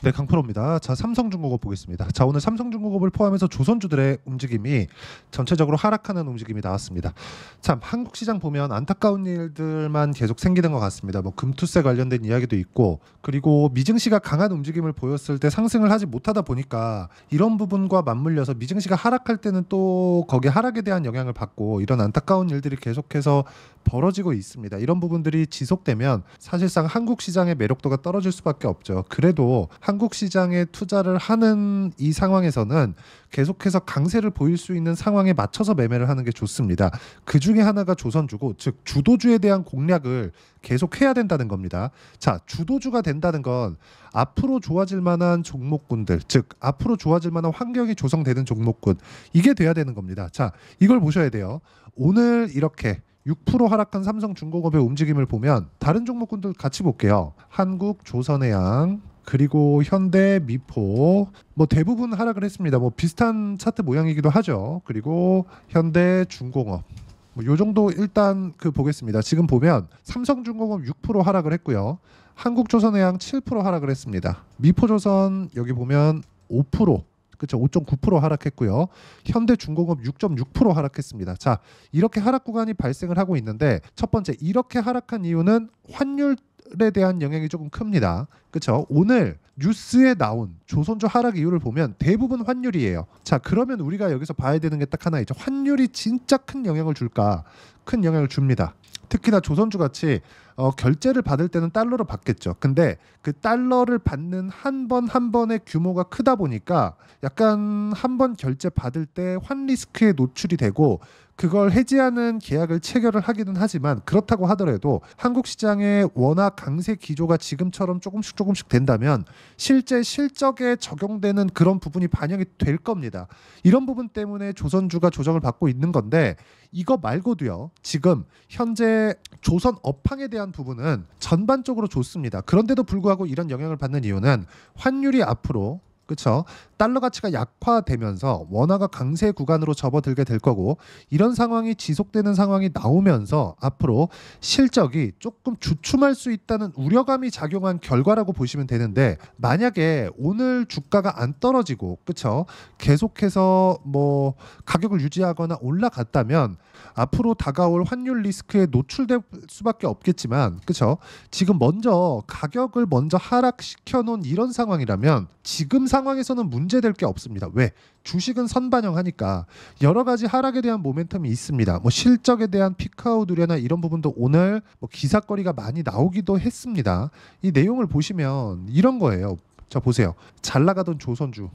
네, 강프로입니다. 자, 삼성중공업 보겠습니다. 자, 오늘 삼성중공업을 포함해서 조선주들의 움직임이 전체적으로 하락하는 움직임이 나왔습니다. 참, 한국 시장 보면 안타까운 일들만 계속 생기는 것 같습니다. 뭐 금투세 관련된 이야기도 있고, 그리고 미증시가 강한 움직임을 보였을 때 상승을 하지 못하다 보니까 이런 부분과 맞물려서 미증시가 하락할 때는 또 거기에 하락에 대한 영향을 받고 이런 안타까운 일들이 계속해서 벌어지고 있습니다. 이런 부분들이 지속되면 사실상 한국 시장의 매력도가 떨어질 수밖에 없죠. 그래도 한국 시장에 투자를 하는 이 상황에서는 계속해서 강세를 보일 수 있는 상황에 맞춰서 매매를 하는 게 좋습니다. 그 중에 하나가 조선주고, 즉 주도주에 대한 공략을 계속해야 된다는 겁니다. 자, 주도주가 된다는 건 앞으로 좋아질 만한 종목군들, 즉 앞으로 좋아질 만한 환경이 조성되는 종목군, 이게 돼야 되는 겁니다. 자, 이걸 보셔야 돼요. 오늘 이렇게 6% 하락한 삼성중공업의 움직임을 보면 다른 종목군들 같이 볼게요. 한국, 조선해양, 그리고 현대, 미포, 뭐 대부분 하락을 했습니다. 뭐 비슷한 차트 모양이기도 하죠. 그리고 현대, 중공업, 뭐 요 정도 일단 그 보겠습니다. 지금 보면 삼성중공업 6% 하락을 했고요. 한국조선해양 7% 하락을 했습니다. 미포조선 여기 보면 5%, 그렇죠. 5.9% 하락했고요. 현대중공업 6.6% 하락했습니다. 자, 이렇게 하락 구간이 발생을 하고 있는데 첫 번째, 이렇게 하락한 이유는 환율에 대한 영향이 조금 큽니다. 그렇죠. 오늘 뉴스에 나온 조선주 하락 이유를 보면 대부분 환율이에요. 자, 그러면 우리가 여기서 봐야 되는 게 딱 하나 있죠. 환율이 진짜 큰 영향을 줄까? 큰 영향을 줍니다. 특히나 조선주 같이 결제를 받을 때는 달러로 받겠죠. 근데 그 달러를 받는 한 번 한 번의 규모가 크다 보니까 약간 한 번 결제 받을 때 환 리스크에 노출이 되고 그걸 해지하는 계약을 체결을 하기는 하지만, 그렇다고 하더라도 한국 시장의 워낙 강세 기조가 지금처럼 조금씩 된다면 실제 실적에 적용되는 그런 부분이 반영이 될 겁니다. 이런 부분 때문에 조선주가 조정을 받고 있는 건데, 이거 말고도요, 지금 현재 조선 업황에 대한 부분은 전반적으로 좋습니다. 그런데도 불구하고 이런 영향을 받는 이유는 환율이 앞으로, 그렇죠, 달러 가치가 약화되면서 원화가 강세 구간으로 접어들게 될 거고, 이런 상황이 지속되는 상황이 나오면서 앞으로 실적이 조금 주춤할 수 있다는 우려감이 작용한 결과라고 보시면 되는데, 만약에 오늘 주가가 안 떨어지고, 그렇죠, 계속해서 뭐 가격을 유지하거나 올라갔다면 앞으로 다가올 환율 리스크에 노출될 수밖에 없겠지만, 그렇죠, 지금 먼저 가격을 먼저 하락시켜 놓은 이런 상황이라면 지금 상황에서는 문제될 게 없습니다. 왜? 주식은 선반영하니까 여러 가지 하락에 대한 모멘텀이 있습니다. 뭐 실적에 대한 피크아웃 우려나 이런 부분도 오늘 뭐 기사거리가 많이 나오기도 했습니다. 이 내용을 보시면 이런 거예요. 자, 보세요. 잘 나가던 조선주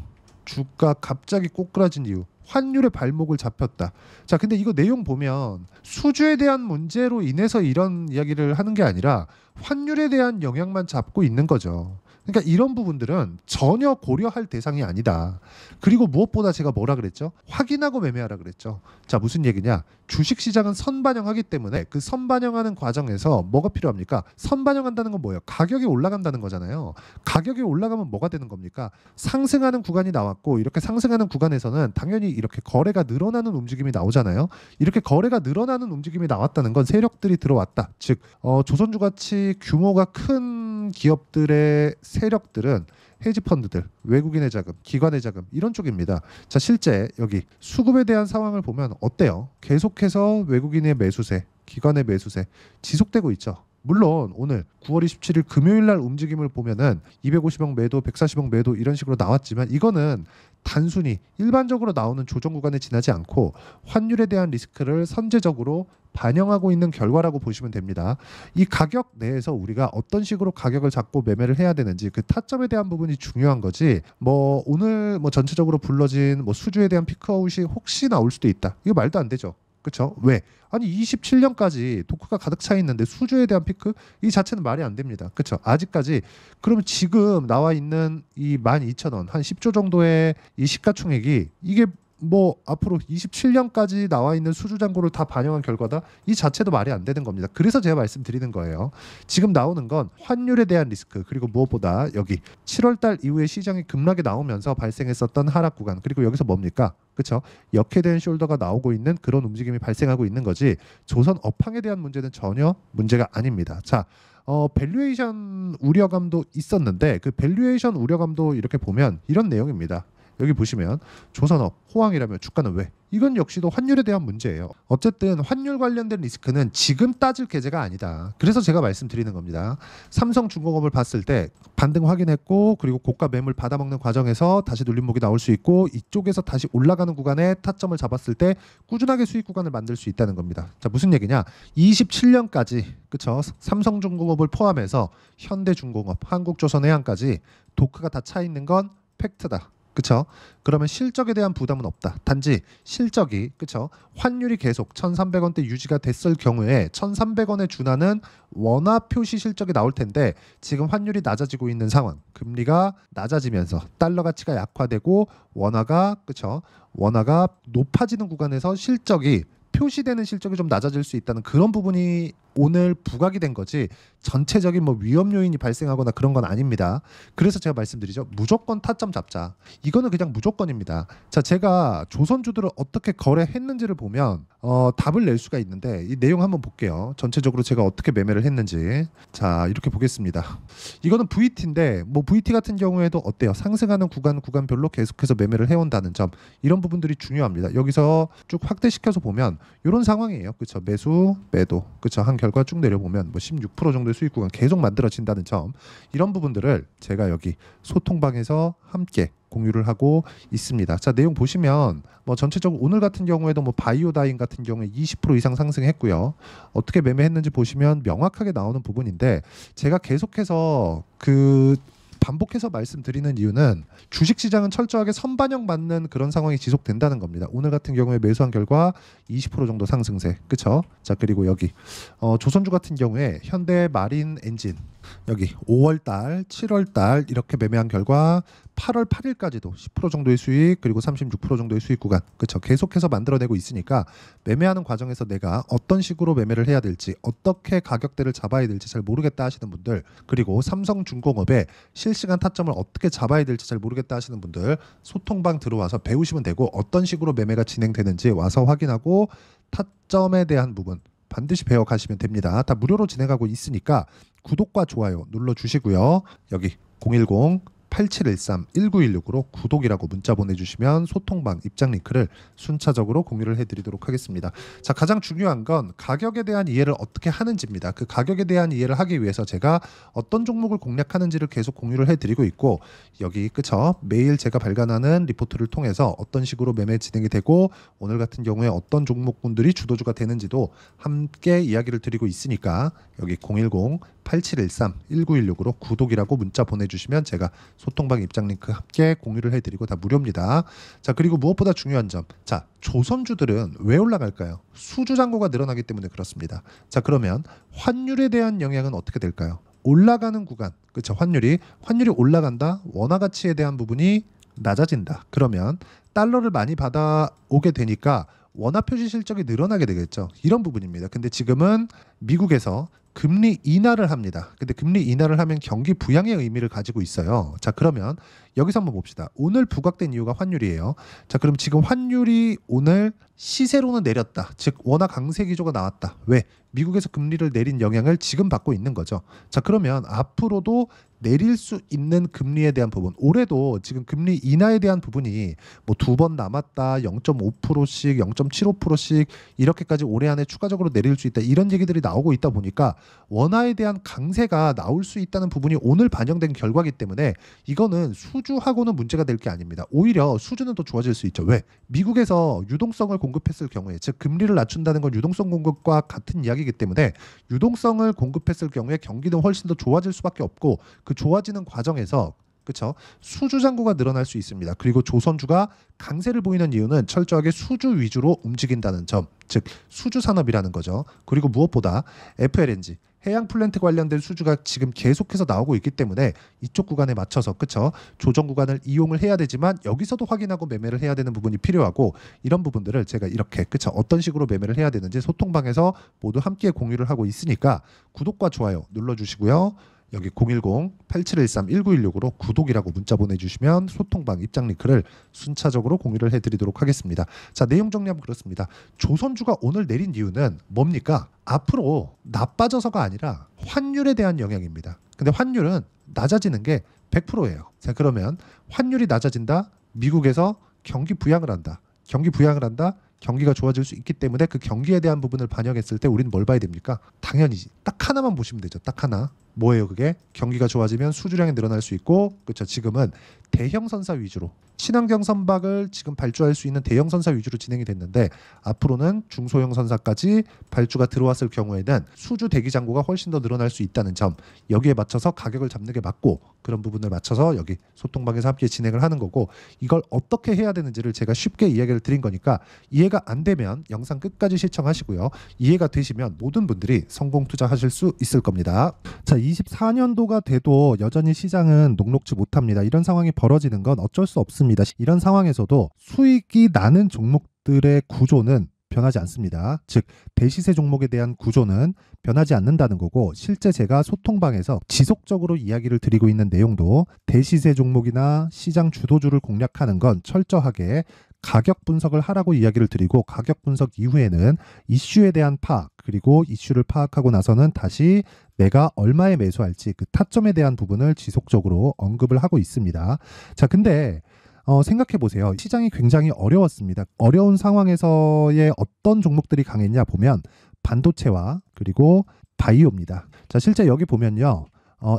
주가 갑자기 꼬꾸라진 이유, 환율의 발목을 잡혔다. 자, 근데 이거 내용 보면 수주에 대한 문제로 인해서 이런 이야기를 하는 게 아니라 환율에 대한 영향만 잡고 있는 거죠. 그러니까 이런 부분들은 전혀 고려할 대상이 아니다. 그리고 무엇보다 제가 뭐라 그랬죠? 확인하고 매매하라 그랬죠. 자, 무슨 얘기냐? 주식 시장은 선반영하기 때문에 그 선반영하는 과정에서 뭐가 필요합니까? 선반영한다는 건 뭐예요? 가격이 올라간다는 거잖아요. 가격이 올라가면 뭐가 되는 겁니까? 상승하는 구간이 나왔고, 이렇게 상승하는 구간에서는 당연히 이렇게 거래가 늘어나는 움직임이 나오잖아요. 이렇게 거래가 늘어나는 움직임이 나왔다는 건 세력들이 들어왔다. 즉 조선주 같이 규모가 큰 기업들의 세력들은 헤지펀드들, 외국인의 자금, 기관의 자금, 이런 쪽입니다. 자, 실제 여기 수급에 대한 상황을 보면 어때요? 계속해서 외국인의 매수세, 기관의 매수세 지속되고 있죠. 물론 오늘 9월 27일 금요일 날 움직임을 보면은 250억 매도, 140억 매도 이런 식으로 나왔지만, 이거는 단순히 일반적으로 나오는 조정 구간에 지나지 않고 환율에 대한 리스크를 선제적으로 반영하고 있는 결과라고 보시면 됩니다. 이 가격 내에서 우리가 어떤 식으로 가격을 잡고 매매를 해야 되는지, 그 타점에 대한 부분이 중요한 거지, 뭐 오늘 뭐 전체적으로 불러진 뭐 수주에 대한 피크아웃이 혹시 나올 수도 있다, 이거 말도 안 되죠. 그렇죠? 왜? 아니 27년까지 토크가 가득 차 있는데 수주에 대한 피크 이 자체는 말이 안 됩니다. 그렇죠? 아직까지. 그러면 지금 나와 있는 이 12,000원 한 10조 정도의 이 시가총액이 이게 뭐 앞으로 27년까지 나와 있는 수주 잔고를 다 반영한 결과다. 이 자체도 말이 안 되는 겁니다. 그래서 제가 말씀드리는 거예요. 지금 나오는 건 환율에 대한 리스크, 그리고 무엇보다 여기 7월 달 이후에 시장이 급락이 나오면서 발생했었던 하락 구간, 그리고 여기서 뭡니까? 그렇죠? 역해된 숄더가 나오고 있는 그런 움직임이 발생하고 있는 거지, 조선 업황에 대한 문제는 전혀 문제가 아닙니다. 자, 밸류에이션 우려감도 있었는데 그 밸류에이션 우려감도 이렇게 보면 이런 내용입니다. 여기 보시면 조선업, 호황이라면 주가는 왜? 이건 역시도 환율에 대한 문제예요. 어쨌든 환율 관련된 리스크는 지금 따질 계제가 아니다. 그래서 제가 말씀드리는 겁니다. 삼성중공업을 봤을 때 반등 확인했고, 그리고 고가 매물 받아먹는 과정에서 다시 눌림목이 나올 수 있고, 이쪽에서 다시 올라가는 구간에 타점을 잡았을 때 꾸준하게 수익 구간을 만들 수 있다는 겁니다. 자, 무슨 얘기냐? 27년까지 그쵸? 삼성중공업을 포함해서 현대중공업, 한국조선해양까지 도크가 다 차 있는 건 팩트다. 그쵸? 그러면 실적에 대한 부담은 없다. 단지 실적이 그쵸? 환율이 계속 1,300원대 유지가 됐을 경우에 1,300원에 준하는 원화 표시 실적이 나올 텐데, 지금 환율이 낮아지고 있는 상황, 금리가 낮아지면서 달러 가치가 약화되고 원화가 그쵸? 원화가 높아지는 구간에서 실적이 표시되는 실적이 좀 낮아질 수 있다는 그런 부분이 오늘 부각이 된 거지, 전체적인 뭐 위험 요인이 발생하거나 그런 건 아닙니다. 그래서 제가 말씀드리죠. 무조건 타점 잡자. 이거는 그냥 무조건입니다. 자, 제가 조선주들을 어떻게 거래했는지를 보면 답을 낼 수가 있는데, 이 내용 한번 볼게요. 전체적으로 제가 어떻게 매매를 했는지. 자, 이렇게 보겠습니다. 이거는 VT인데 뭐 VT 같은 경우에도 어때요? 상승하는 구간별로 계속해서 매매를 해온다는 점, 이런 부분들이 중요합니다. 여기서 쭉 확대시켜서 보면 이런 상황이에요. 그렇죠? 매수, 매도. 그렇죠? 한 결과 쭉 내려보면 뭐 16% 정도의 수익 구간 계속 만들어진다는 점, 이런 부분들을 제가 여기 소통방에서 함께 공유를 하고 있습니다. 자, 내용 보시면 뭐 전체적으로 오늘 같은 경우에도 뭐 바이오다인 같은 경우에 20% 이상 상승했고요. 어떻게 매매했는지 보시면 명확하게 나오는 부분인데, 제가 계속해서 반복해서 말씀드리는 이유는 주식시장은 철저하게 선반영 받는 그런 상황이 지속된다는 겁니다. 오늘 같은 경우에 매수한 결과 20% 정도 상승세. 그쵸? 자, 그리고 여기 조선주 같은 경우에 현대 마린 엔진 여기 5월달, 7월달 이렇게 매매한 결과 8월 8일까지도 10% 정도의 수익, 그리고 36% 정도의 수익 구간, 그렇죠? 계속해서 만들어내고 있으니까 매매하는 과정에서 내가 어떤 식으로 매매를 해야 될지, 어떻게 가격대를 잡아야 될지 잘 모르겠다 하시는 분들, 그리고 삼성중공업의 실시간 타점을 어떻게 잡아야 될지 잘 모르겠다 하시는 분들, 소통방 들어와서 배우시면 되고, 어떤 식으로 매매가 진행되는지 와서 확인하고 타점에 대한 부분 반드시 배워가시면 됩니다. 다 무료로 진행하고 있으니까 구독과 좋아요 눌러주시고요. 여기 010-8713-1916으로 구독이라고 문자 보내주시면 소통방 입장 링크를 순차적으로 공유를 해드리도록 하겠습니다. 자, 가장 중요한 건 가격에 대한 이해를 어떻게 하는지입니다. 그 가격에 대한 이해를 하기 위해서 제가 어떤 종목을 공략하는지를 계속 공유를 해드리고 있고, 여기 그쵸? 매일 제가 발간하는 리포트를 통해서 어떤 식으로 매매 진행이 되고, 오늘 같은 경우에 어떤 종목군들이 주도주가 되는지도 함께 이야기를 드리고 있으니까 여기 010-8713-1916으로 구독이라고 문자 보내주시면 제가 소통방 입장 링크 함께 공유를 해드리고 다 무료입니다. 자, 그리고 무엇보다 중요한 점, 자, 조선주들은 왜 올라갈까요? 수주 잔고가 늘어나기 때문에 그렇습니다. 자, 그러면 환율에 대한 영향은 어떻게 될까요? 올라가는 구간, 그렇죠? 환율이 올라간다, 원화 가치에 대한 부분이 낮아진다. 그러면 달러를 많이 받아오게 되니까 원화 표시 실적이 늘어나게 되겠죠. 이런 부분입니다. 근데 지금은 미국에서 금리 인하를 합니다. 근데 금리 인하를 하면 경기 부양의 의미를 가지고 있어요. 자, 그러면 여기서 한번 봅시다. 오늘 부각된 이유가 환율이에요. 자, 그럼 지금 환율이 오늘 시세로는 내렸다. 즉 원화 강세 기조가 나왔다. 왜? 미국에서 금리를 내린 영향을 지금 받고 있는 거죠. 자, 그러면 앞으로도 내릴 수 있는 금리에 대한 부분, 올해도 지금 금리 인하에 대한 부분이 뭐 2번 남았다, 0.5%씩 0.75%씩 이렇게까지 올해 안에 추가적으로 내릴 수 있다, 이런 얘기들이 나오고 있다 보니까 원화에 대한 강세가 나올 수 있다는 부분이 오늘 반영된 결과이기 때문에 이거는 수주하고는 문제가 될 게 아닙니다. 오히려 수주는 더 좋아질 수 있죠. 왜? 미국에서 유동성을 공급했을 경우에, 즉 금리를 낮춘다는 건 유동성 공급과 같은 이야기이기 때문에 유동성을 공급했을 경우에 경기는 훨씬 더 좋아질 수밖에 없고, 그 좋아지는 과정에서 그렇죠? 수주 잔고가 늘어날 수 있습니다. 그리고 조선주가 강세를 보이는 이유는 철저하게 수주 위주로 움직인다는 점, 즉 수주 산업이라는 거죠. 그리고 무엇보다 FLNG, 해양 플랜트 관련된 수주가 지금 계속해서 나오고 있기 때문에 이쪽 구간에 맞춰서 그쵸 조정 구간을 이용을 해야 되지만 여기서도 확인하고 매매를 해야 되는 부분이 필요하고 이런 부분들을 제가 이렇게 그쵸 어떤 식으로 매매를 해야 되는지 소통방에서 모두 함께 공유를 하고 있으니까 구독과 좋아요 눌러주시고요. 여기 010-8713-1916으로 구독이라고 문자 보내주시면 소통방 입장 링크를 순차적으로 공유를 해드리도록 하겠습니다. 자, 내용 정리하면 그렇습니다. 조선주가 오늘 내린 이유는 뭡니까? 앞으로 나빠져서가 아니라 환율에 대한 영향입니다. 근데 환율은 낮아지는 게 100%예요. 자, 그러면 환율이 낮아진다. 미국에서 경기 부양을 한다. 경기 부양을 한다. 경기가 좋아질 수 있기 때문에 그 경기에 대한 부분을 반영했을 때 우리는 뭘 봐야 됩니까? 당연히 딱 하나만 보시면 되죠. 딱 하나. 뭐예요 그게? 경기가 좋아지면 수주량이 늘어날 수 있고 그렇죠. 지금은 대형 선사 위주로 친환경 선박을 지금 발주할 수 있는 대형 선사 위주로 진행이 됐는데 앞으로는 중소형 선사까지 발주가 들어왔을 경우에는 수주 대기 잔고가 훨씬 더 늘어날 수 있다는 점 여기에 맞춰서 가격을 잡는 게 맞고 그런 부분을 맞춰서 여기 소통방에서 함께 진행을 하는 거고 이걸 어떻게 해야 되는지를 제가 쉽게 이야기를 드린 거니까 이해가 안 되면 영상 끝까지 시청하시고요. 이해가 되시면 모든 분들이 성공 투자하실 수 있을 겁니다. 자, 24년도가 돼도 여전히 시장은 녹록지 못합니다. 이런 상황이 벌어지는 건 어쩔 수 없습니다. 이런 상황에서도 수익이 나는 종목들의 구조는 변하지 않습니다. 즉 대시세 종목에 대한 구조는 변하지 않는다는 거고 실제 제가 소통방에서 지속적으로 이야기를 드리고 있는 내용도 대시세 종목이나 시장 주도주를 공략하는 건 철저하게 가격 분석을 하라고 이야기를 드리고 가격 분석 이후에는 이슈에 대한 파악 그리고 이슈를 파악하고 나서는 다시 내가 얼마에 매수할지 그 타점에 대한 부분을 지속적으로 언급을 하고 있습니다. 자, 근데 생각해 보세요. 시장이 굉장히 어려웠습니다. 어려운 상황에서의 어떤 종목들이 강했냐 보면 반도체와 그리고 바이오입니다. 자, 실제 여기 보면요.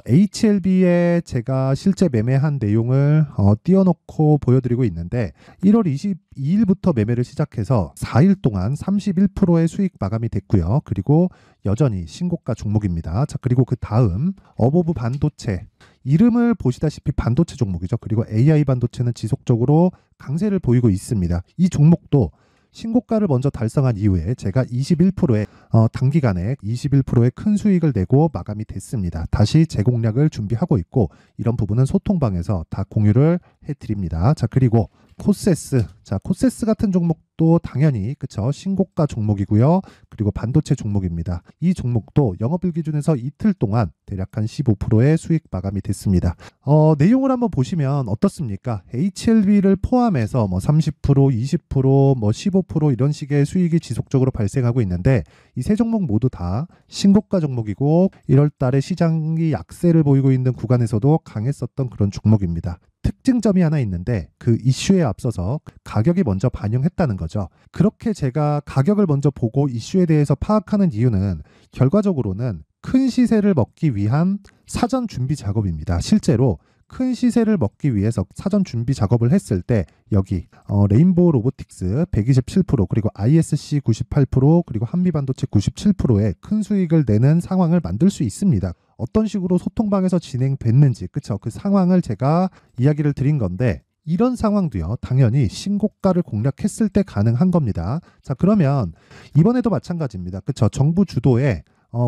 HLB에 제가 실제 매매한 내용을 띄워놓고 보여드리고 있는데 1월 22일부터 매매를 시작해서 4일 동안 31%의 수익 마감이 됐고요. 그리고 여전히 신고가 종목입니다. 자, 그리고 그 다음 어보브 반도체 이름을 보시다시피 반도체 종목이죠. 그리고 AI 반도체는 지속적으로 강세를 보이고 있습니다. 이 종목도 신고가를 먼저 달성한 이후에 제가 21%의 단기간에 21%의 큰 수익을 내고 마감이 됐습니다. 다시 재공략을 준비하고 있고 이런 부분은 소통방에서 다 공유를 해드립니다. 자, 그리고 코세스. 자, 코세스 같은 종목도 당연히 그쵸 신고가 종목이고요. 그리고 반도체 종목입니다. 이 종목도 영업일 기준에서 이틀 동안 대략 한 15%의 수익 마감이 됐습니다. 내용을 한번 보시면 어떻습니까? HLB를 포함해서 뭐 30%, 20%, 뭐 15% 이런 식의 수익이 지속적으로 발생하고 있는데 이 세 종목 모두 다 신고가 종목이고 1월 달에 시장이 약세를 보이고 있는 구간에서도 강했었던 그런 종목입니다. 특징점이 하나 있는데 그 이슈에 앞서서 가격이 먼저 반영했다는 거죠. 그렇게 제가 가격을 먼저 보고 이슈에 대해서 파악하는 이유는 결과적으로는 큰 시세를 먹기 위한 사전 준비 작업입니다. 실제로 큰 시세를 먹기 위해서 사전 준비 작업을 했을 때 여기 레인보우 로보틱스 127% 그리고 ISC 98% 그리고 한미반도체 97%의 큰 수익을 내는 상황을 만들 수 있습니다. 어떤 식으로 소통방에서 진행됐는지 그쵸 그 상황을 제가 이야기를 드린 건데 이런 상황도요 당연히 신고가를 공략했을 때 가능한 겁니다. 자, 그러면 이번에도 마찬가지입니다. 그쵸 정부 주도의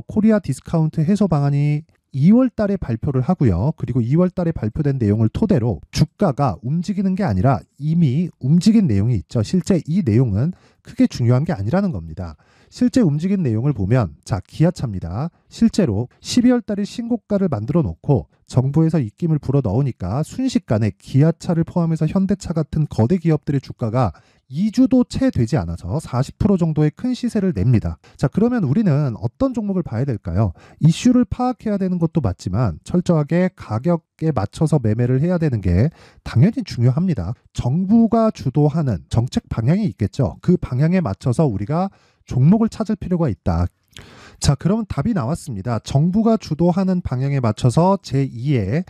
코리아 디스카운트 해소 방안이 2월 달에 발표를 하고요. 그리고 2월 달에 발표된 내용을 토대로 주가가 움직이는 게 아니라 이미 움직인 내용이 있죠. 실제 이 내용은 크게 중요한 게 아니라는 겁니다. 실제 움직인 내용을 보면 자 기아차입니다. 실제로 12월 달에 신고가를 만들어 놓고 정부에서 입김을 불어 넣으니까 순식간에 기아차를 포함해서 현대차 같은 거대 기업들의 주가가 2주도 채 되지 않아서 40% 정도의 큰 시세를 냅니다. 자, 그러면 우리는 어떤 종목을 봐야 될까요? 이슈를 파악해야 되는 것도 맞지만 철저하게 가격에 맞춰서 매매를 해야 되는 게 당연히 중요합니다. 정부가 주도하는 정책 방향이 있겠죠. 그 방향에 맞춰서 우리가 종목을 찾을 필요가 있다. 자, 그럼 답이 나왔습니다. 정부가 주도하는 방향에 맞춰서 제2의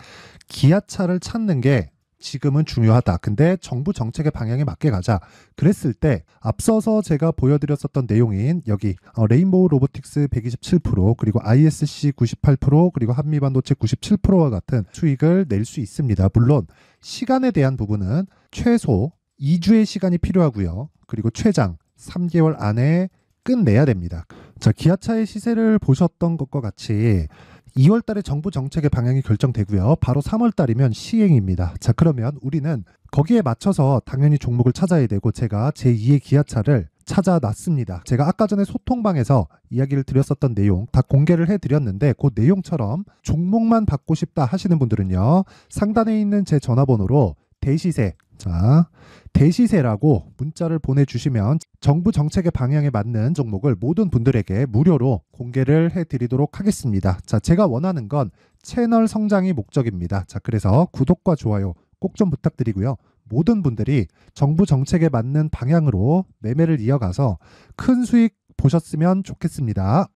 기아차를 찾는 게 지금은 중요하다. 근데 정부 정책의 방향에 맞게 가자. 그랬을 때 앞서서 제가 보여드렸었던 내용인 여기 레인보우 로보틱스 127% 그리고 ISC 98% 그리고 한미반도체 97%와 같은 수익을 낼 수 있습니다. 물론 시간에 대한 부분은 최소 2주의 시간이 필요하고요. 그리고 최장 3개월 안에 끝내야 됩니다. 자, 기아차의 시세를 보셨던 것과 같이 2월 달에 정부 정책의 방향이 결정되고요. 바로 3월 달이면 시행입니다. 자, 그러면 우리는 거기에 맞춰서 당연히 종목을 찾아야 되고 제가 제2의 기아차를 찾아놨습니다. 제가 아까 전에 소통방에서 이야기를 드렸었던 내용 다 공개를 해드렸는데 그 내용처럼 종목만 받고 싶다 하시는 분들은요. 상단에 있는 제 전화번호로 대시세, 자, 대시세라고 문자를 보내주시면 정부 정책의 방향에 맞는 종목을 모든 분들에게 무료로 공개를 해드리도록 하겠습니다. 자, 제가 원하는 건 채널 성장이 목적입니다. 자, 그래서 구독과 좋아요 꼭 좀 부탁드리고요. 모든 분들이 정부 정책에 맞는 방향으로 매매를 이어가서 큰 수익 보셨으면 좋겠습니다.